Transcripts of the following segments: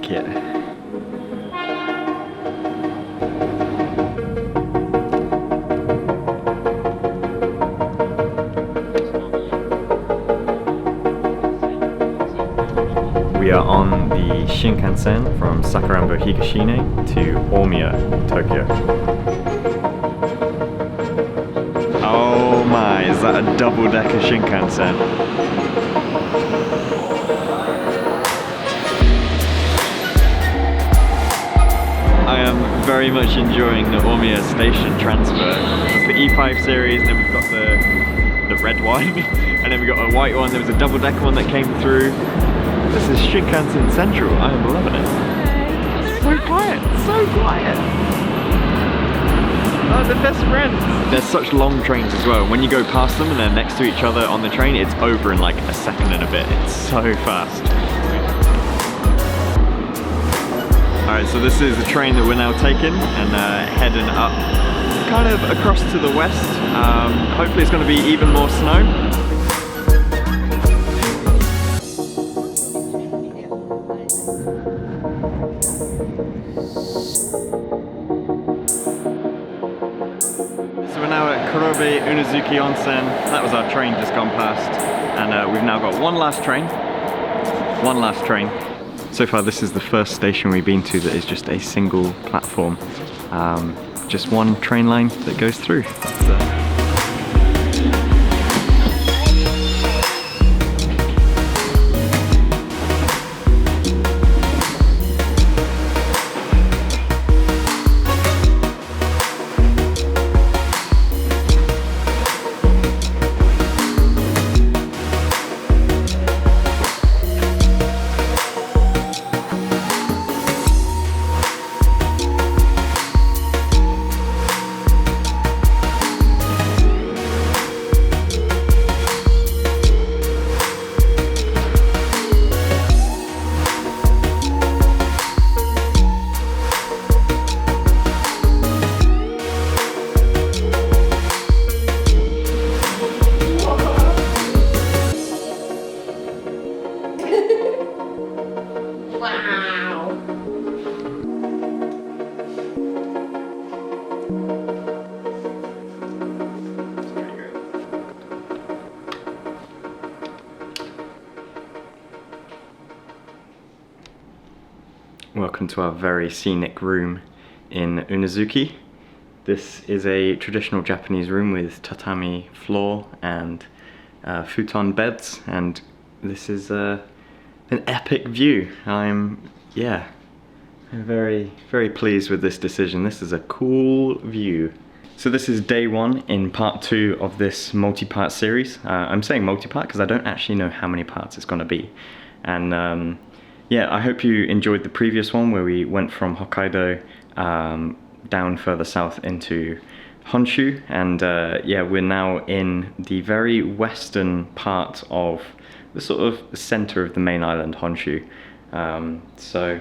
like it. We are on the Shinkansen from Sakurambo Higashine to Omiya, Tokyo. Oh my, is that a double-decker Shinkansen? I am very much enjoying the Omiya station transfer. That's the E5 series, then we've got the red one, and then we've got a white one. There was a double-decker one that came through. This is Shinkansen Central. I am loving it. So quiet, so quiet. Oh, they're best friends. They're such long trains as well. When you go past them and they're next to each other on the train, it's over in like a second and a bit. It's so fast. Alright, so this is the train that we're now taking and heading up kind of across to the west. Hopefully it's going to be even more snow. Uzuki Onsen. That was our train just gone past, and we've now got one last train. So far this is the first station we've been to that is just a single platform, just one train line that goes through. Welcome to our very scenic room in Uzuki. This is a traditional Japanese room with tatami floor and futon beds, and this is an epic view. I'm very, very pleased with this decision. This is a cool view. So this is day one in part 2 of this multi-part series. I'm saying multi-part because I don't actually know how many parts it's going to be. And yeah, I hope you enjoyed the previous one where we went from Hokkaido down further south into Honshu, and yeah, we're now in the very western part of the sort of center of the main island, Honshu. So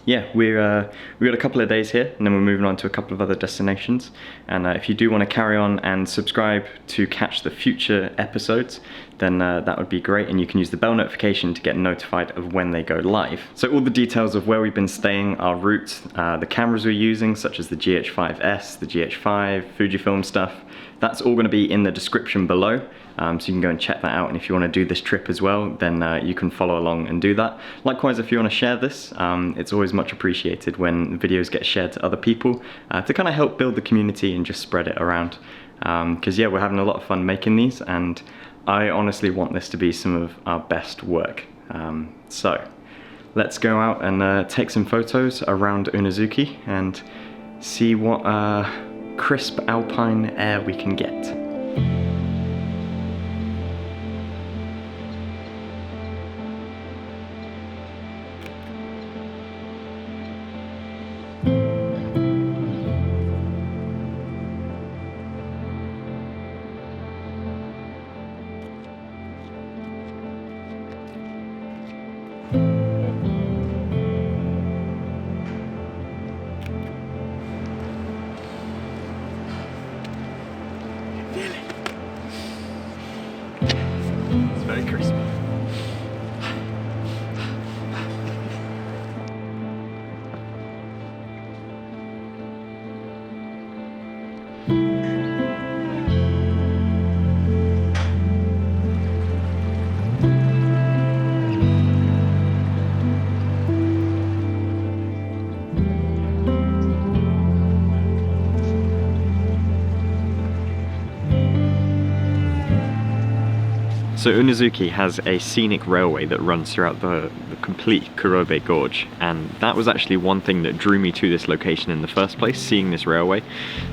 yeah, we got a couple of days here, and then we're moving on to a couple of other destinations. And if you do want to carry on and subscribe to catch the future episodes, then that would be great, and you can use the bell notification to get notified of when they go live. So all the details of where we've been staying, our route, the cameras we're using, such as the GH5S, the GH5, Fujifilm stuff, that's all going to be in the description below. So you can go and check that out, and if you want to do this trip as well, then you can follow along and do that. Likewise, if you want to share this, it's always much appreciated when videos get shared to other people to kind of help build the community and just spread it around. Because yeah, we're having a lot of fun making these, and I honestly want this to be some of our best work. So let's go out and take some photos around Uzuki and see what crisp alpine air we can get. So Uzuki has a scenic railway that runs throughout the complete Kurobe Gorge, and that was actually one thing that drew me to this location in the first place, seeing this railway.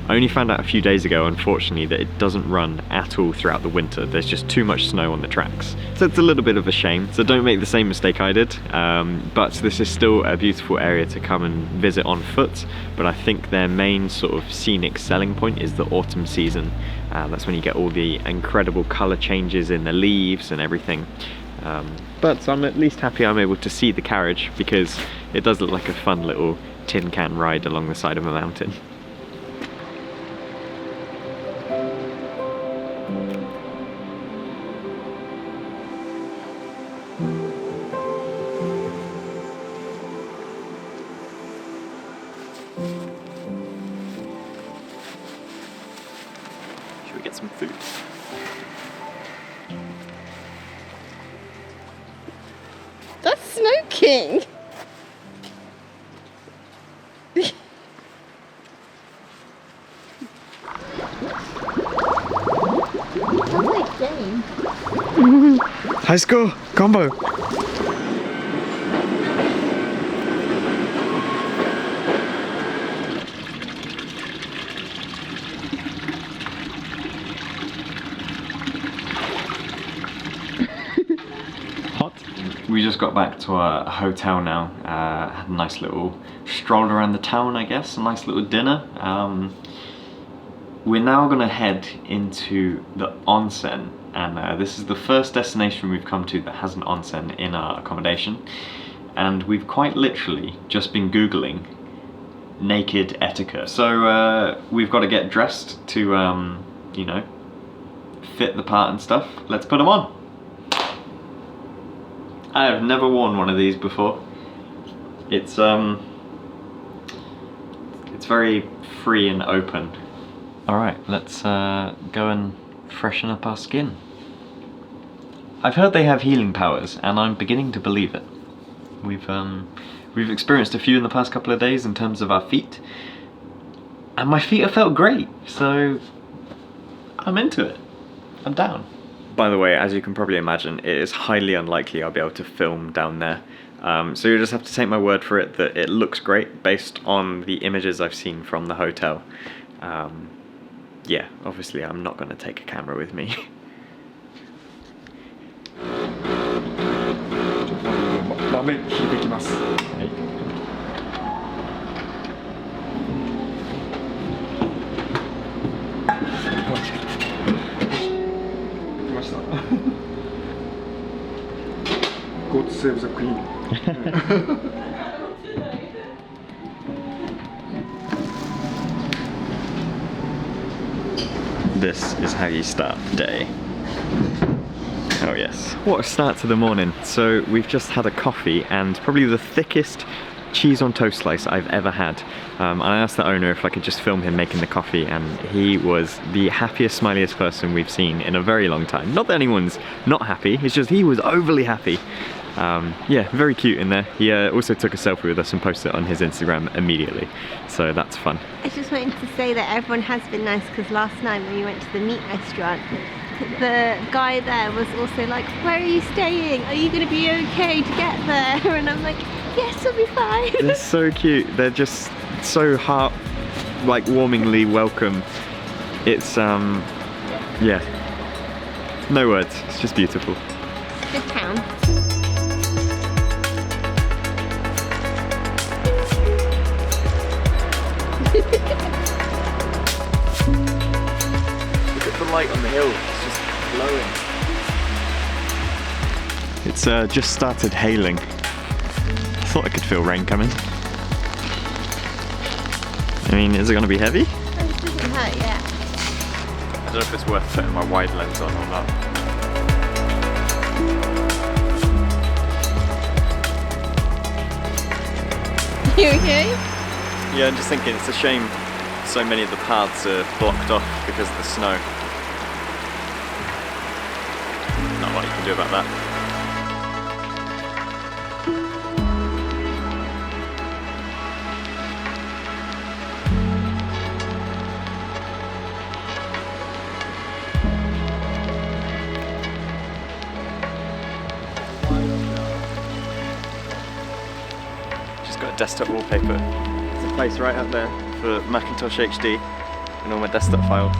I only found out a few days ago, unfortunately, that it doesn't run at all throughout the winter. There's just too much snow on the tracks. So it's a little bit of a shame, so don't make the same mistake I did. But this is still a beautiful area to come and visit on foot, but I think their main sort of scenic selling point is the autumn season. That's when you get all the incredible colour changes in the leaves and everything. But I'm at least happy I'm able to see the carriage, because it does look like a fun little tin can ride along the side of a mountain. Should we get some food? That's smoking! High score! Combo! We just got back to our hotel now, had a nice little stroll around the town, I guess, a nice little dinner. We're now going to head into the onsen, and this is the first destination we've come to that has an onsen in our accommodation, and we've quite literally just been googling naked etiquette. So we've got to get dressed to, you know, fit the part and stuff. Let's put them on. I have never worn one of these before. It's very free and open. All right, let's go and freshen up our skin. I've heard they have healing powers, and I'm beginning to believe it. We've experienced a few in the past couple of days in terms of our feet, and my feet have felt great, so I'm into it. I'm down. By the way, as you can probably imagine, it is highly unlikely I'll be able to film down there. So you'll just have to take my word for it that it looks great based on the images I've seen from the hotel. Yeah, obviously I'm not going to take a camera with me. God save the queen. This is how you start the day. Oh yes. What a start to the morning. So we've just had a coffee and probably the thickest cheese on toast slice I've ever had. And I asked the owner if I could just film him making the coffee, and he was the happiest, smiliest person we've seen in a very long time. Not that anyone's not happy, it's just he was overly happy. Yeah, very cute in there. He also took a selfie with us and posted it on his Instagram immediately, so that's fun. I just wanted to say that everyone has been nice, because last night when we went to the meat restaurant, the guy there was also like, where are you staying? Are you going to be okay to get there? And I'm like, yes, I'll be fine. They're so cute. They're just so warmingly welcome. It's, yeah, no words. It's just beautiful. Good town. Look at the light on the hill, it's just glowing. It's just started hailing. I thought I could feel rain coming. I mean, is it going to be heavy? It doesn't hurt yet. I don't know if it's worth putting my wide lens on or not. You okay? Yeah, I'm just thinking it's a shame so many of the paths are blocked off because of the snow. Not a lot you can do about that. desktop wallpaper. There's a place right up there for Macintosh HD and all my desktop files.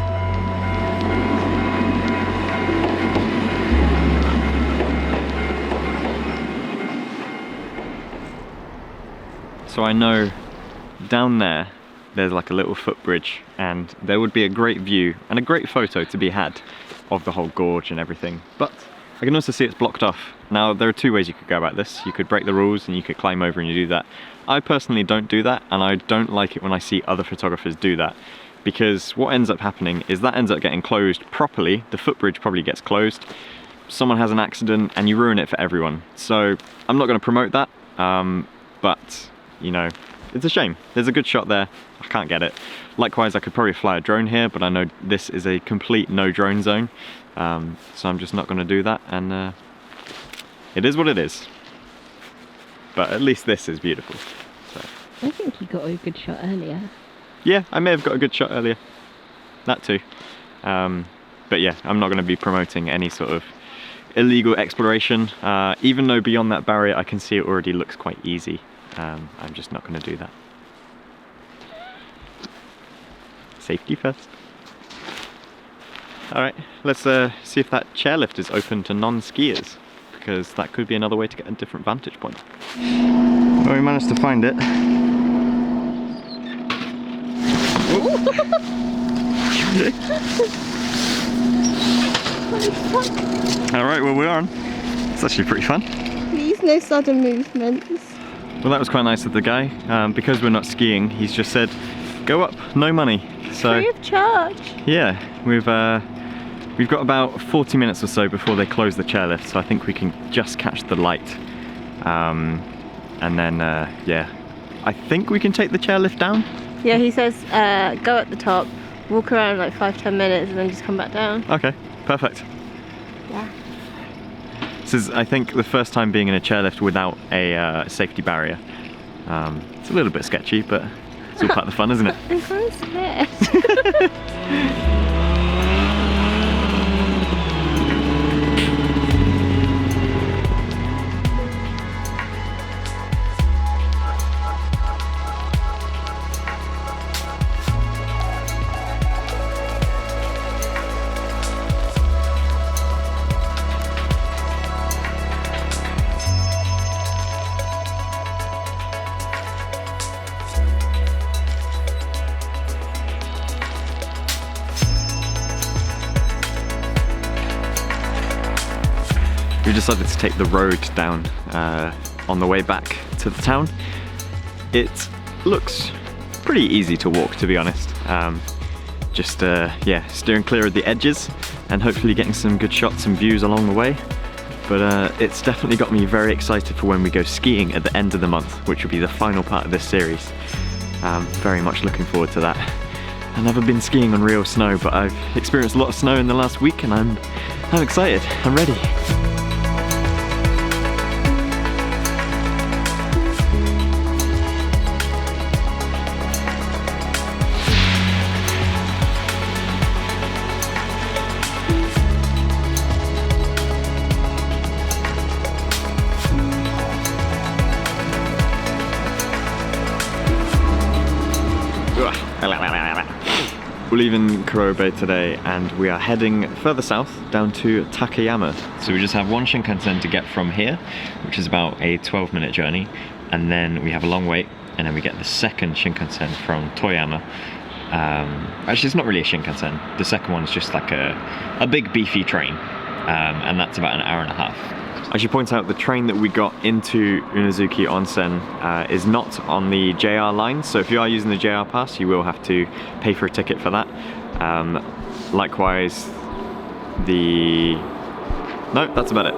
So I know down there's like a little footbridge, and there would be a great view and a great photo to be had of the whole gorge and everything. But I can also see it's blocked off. Now there are two ways you could go about this. You could break the rules and you could climb over and you do that. I personally don't do that, and I don't like it when I see other photographers do that, because what ends up happening is that ends up getting closed properly. The footbridge probably gets closed, someone has an accident and you ruin it for everyone. So I'm not going to promote that, but you know, it's a shame. There's a good shot there, I can't get it. Likewise, I could probably fly a drone here, but I know this is a complete no drone zone, so I'm just not going to do that, and it is what it is. But at least this is beautiful. So. I think you got a good shot earlier. Yeah, I may have got a good shot earlier. That too. But yeah, I'm not going to be promoting any sort of illegal exploration, even though beyond that barrier I can see it already looks quite easy. I'm just not going to do that. Safety first. Alright, let's see if that chairlift is open to non-skiers, because that could be another way to get a different vantage point. Well, we managed to find it. Alright, well we're on. It's actually pretty fun. Please, no sudden movements. Well, that was quite nice of the guy. Because we're not skiing, he's just said, go up, no money. So free of charge. Yeah, we've got about 40 minutes or so before they close the chairlift, so I think we can just catch the light. And then, yeah, I think we can take the chairlift down. Yeah, he says go at the top, walk around like 5-10 minutes, and then just come back down. Okay, perfect. Yeah. This is, I think, the first time being in a chairlift without a safety barrier. It's a little bit sketchy, but it's all part of the fun, isn't it? I'm kind of scared. We decided to take the road down on the way back to the town. It looks pretty easy to walk, to be honest. Just yeah, steering clear of the edges and hopefully getting some good shots and views along the way. But it's definitely got me very excited for when we go skiing at the end of the month, which will be the final part of this series. Very much looking forward to that. I've never been skiing on real snow, but I've experienced a lot of snow in the last week, and I'm excited. I'm ready. We're leaving Kurobe today and we are heading further south down to Takayama. So we just have one Shinkansen to get from here, which is about a 12-minute journey, and then we have a long wait, and then we get the second Shinkansen from Toyama. Actually, it's not really a Shinkansen. The second one is just like a big beefy train, and that's about an hour and a half. I should point out the train that we got into Uzuki Onsen is not on the JR line, so if you are using the JR pass, you will have to pay for a ticket for that. Likewise, no, that's about it.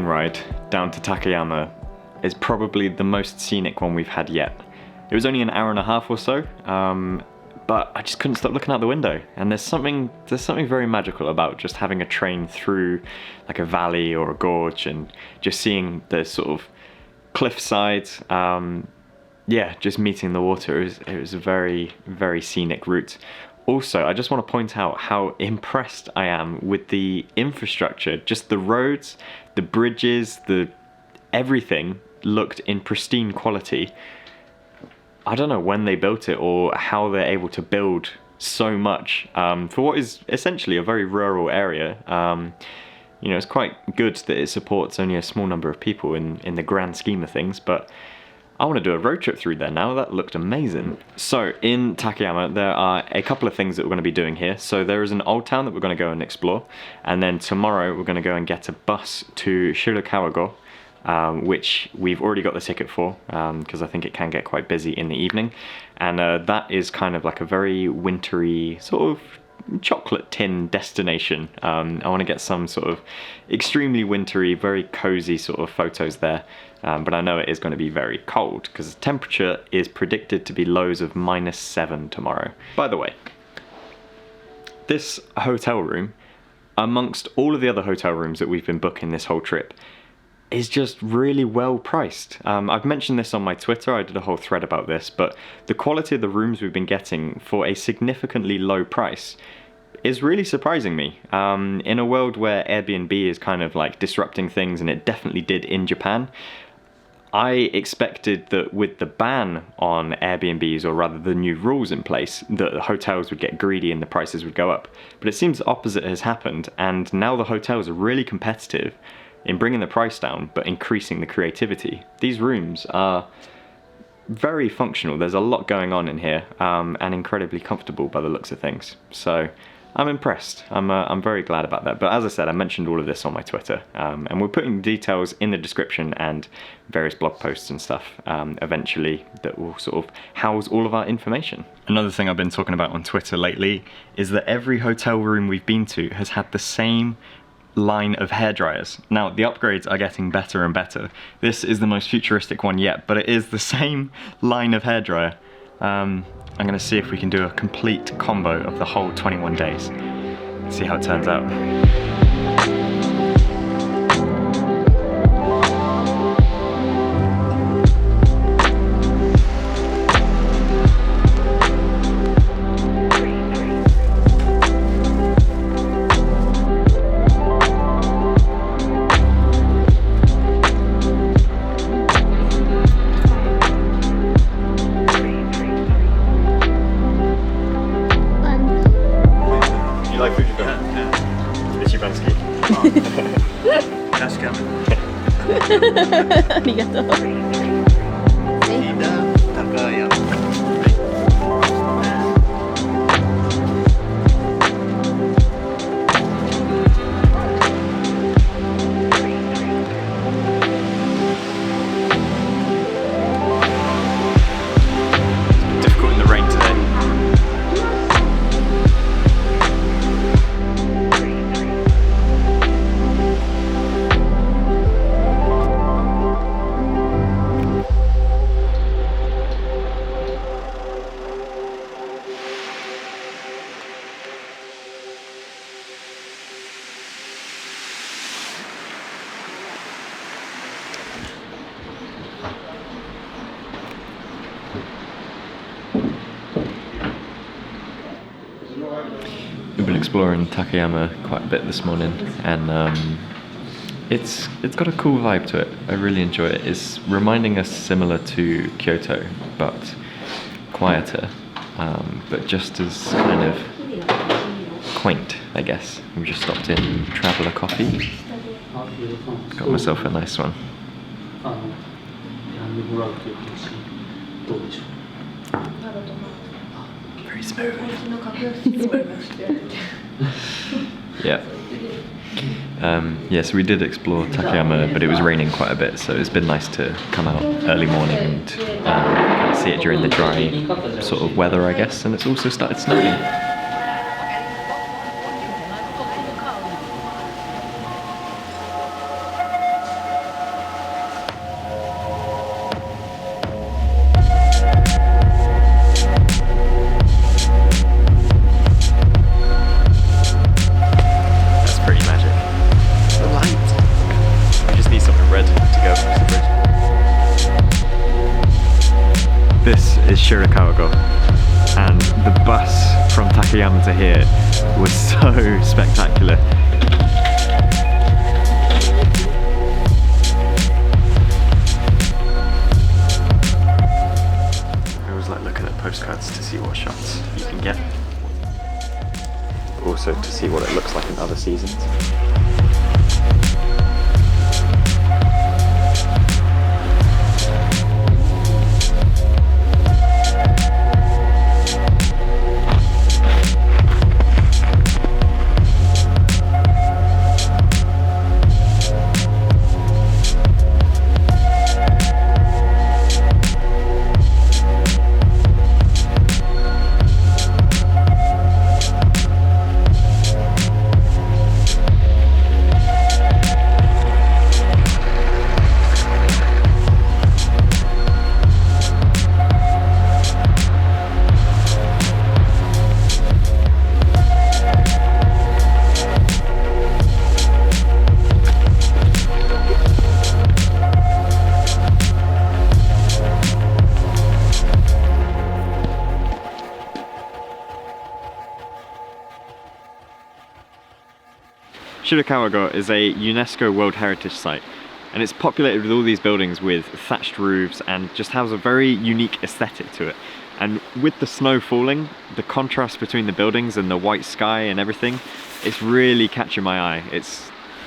train ride down to Takayama is probably the most scenic one we've had yet. It was only an hour and a half or so, but I just couldn't stop looking out the window. And there's something very magical about just having a train through like a valley or a gorge and just seeing the sort of cliff sides. Yeah, just meeting the water. It was a very, very scenic route. Also, I just want to point out how impressed I am with the infrastructure. Just the roads, the bridges, everything looked in pristine quality. I don't know when they built it or how they're able to build so much for what is essentially a very rural area. You know, it's quite good that it supports only a small number of people in the grand scheme of things, but I want to do a road trip through there now. That looked amazing. So in Takayama, there are a couple of things that we're going to be doing here. So there is an old town that we're going to go and explore. And then tomorrow we're going to go and get a bus to Shirokawago, which we've already got the ticket for, because I think it can get quite busy in the evening. And that is kind of like a very wintry sort of chocolate tin destination. I want to get some sort of extremely wintry, very cozy sort of photos there. But I know it is going to be very cold because the temperature is predicted to be lows of -7 tomorrow. By the way, this hotel room, amongst all of the other hotel rooms that we've been booking this whole trip, is just really well priced. I've mentioned this on my Twitter, I did a whole thread about this, but the quality of the rooms we've been getting for a significantly low price is really surprising me. In a world where Airbnb is kind of like disrupting things, and it definitely did in Japan, I expected that with the ban on Airbnbs, or rather the new rules in place, that the hotels would get greedy and the prices would go up. But it seems the opposite has happened, and now the hotels are really competitive in bringing the price down but increasing the creativity. These rooms are very functional. There's a lot going on in here, and incredibly comfortable by the looks of things. So I'm impressed. I'm very glad about that. But as I said, I mentioned all of this on my Twitter, and we're putting details in the description and various blog posts and stuff eventually that will sort of house all of our information. Another thing I've been talking about on Twitter lately is that every hotel room we've been to has had the same line of hairdryers. Now, the upgrades are getting better and better. This is the most futuristic one yet, but it is the same line of hairdryer. I'm going to see if we can do a complete combo of the whole 21 days. See how it turns out. We've been exploring Takayama quite a bit this morning, and it's got a cool vibe to it. I really enjoy it. It's reminding us similar to Kyoto, but quieter, but just as kind of quaint, I guess. We just stopped in Traveller Coffee. Got myself a nice one. Very smooth. Yeah. So we did explore Takayama, but it was raining quite a bit, so it's been nice to come out early morning and kind of see it during the dry sort of weather, I guess, and it's also started snowing. Shirakawa-go. And the bus from Takayama to here was so spectacular. I always like looking at postcards to see what shots you can get. Also to see what it looks like in other seasons. Shirakawa-go is a UNESCO World Heritage Site, and it's populated with all these buildings with thatched roofs and just has a very unique aesthetic to it. And with the snow falling, the contrast between the buildings and the white sky and everything, it's really catching my eye.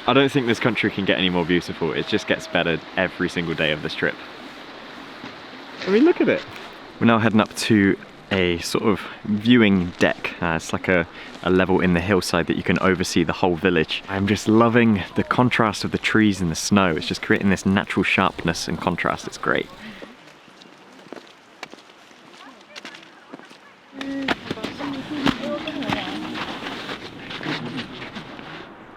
I don't think this country can get any more beautiful. It just gets better every single day of this trip. I mean, look at it. We're now heading up to a sort of viewing deck. It's like a level in the hillside that you can oversee the whole village. I'm just loving the contrast of the trees and the snow. It's just creating this natural sharpness and contrast. It's great.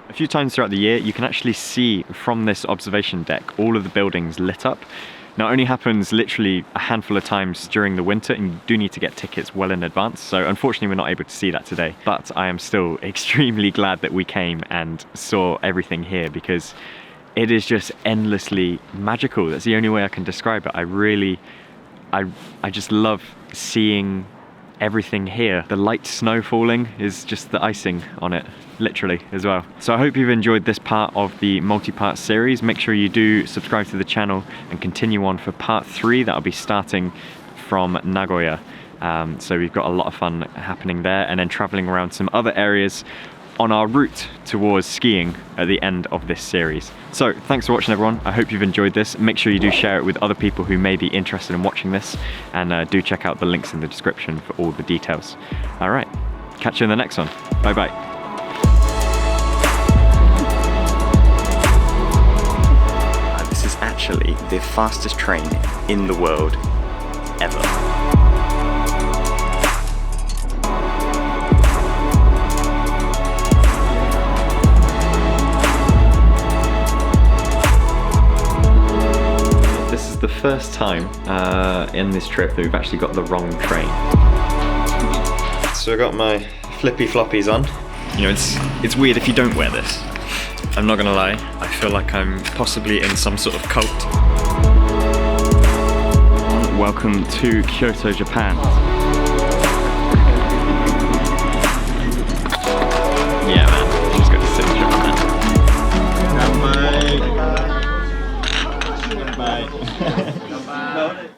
A few times throughout the year you can actually see from this observation deck all of the buildings lit up. Now it only happens literally a handful of times during the winter, and you do need to get tickets well in advance, so unfortunately we're not able to see that today. But I am still extremely glad that we came and saw everything here, because it is just endlessly magical. That's the only way I can describe it. I just love seeing everything here. The light snow falling is just the icing on it, literally, as well. So I hope you've enjoyed this part of the multi-part series. Make sure you do subscribe to the channel and continue on for part 3. That'll be starting from Nagoya. So we've got a lot of fun happening there, and then traveling around some other areas on our route towards skiing at the end of this series. So thanks for watching, everyone. I hope you've enjoyed this. Make sure you do share it with other people who may be interested in watching this, and do check out the links in the description for all the details. All right, catch you in the next one. Bye bye. This is actually the fastest train in the world ever. The first time in this trip that we've actually got the wrong train. So I got my flippy floppies on. You know, it's weird if you don't wear this. I'm not gonna lie, I feel like I'm possibly in some sort of cult. Welcome to Kyoto, Japan. Yeah, man, just got to sit and chill, man. Bye. Bye.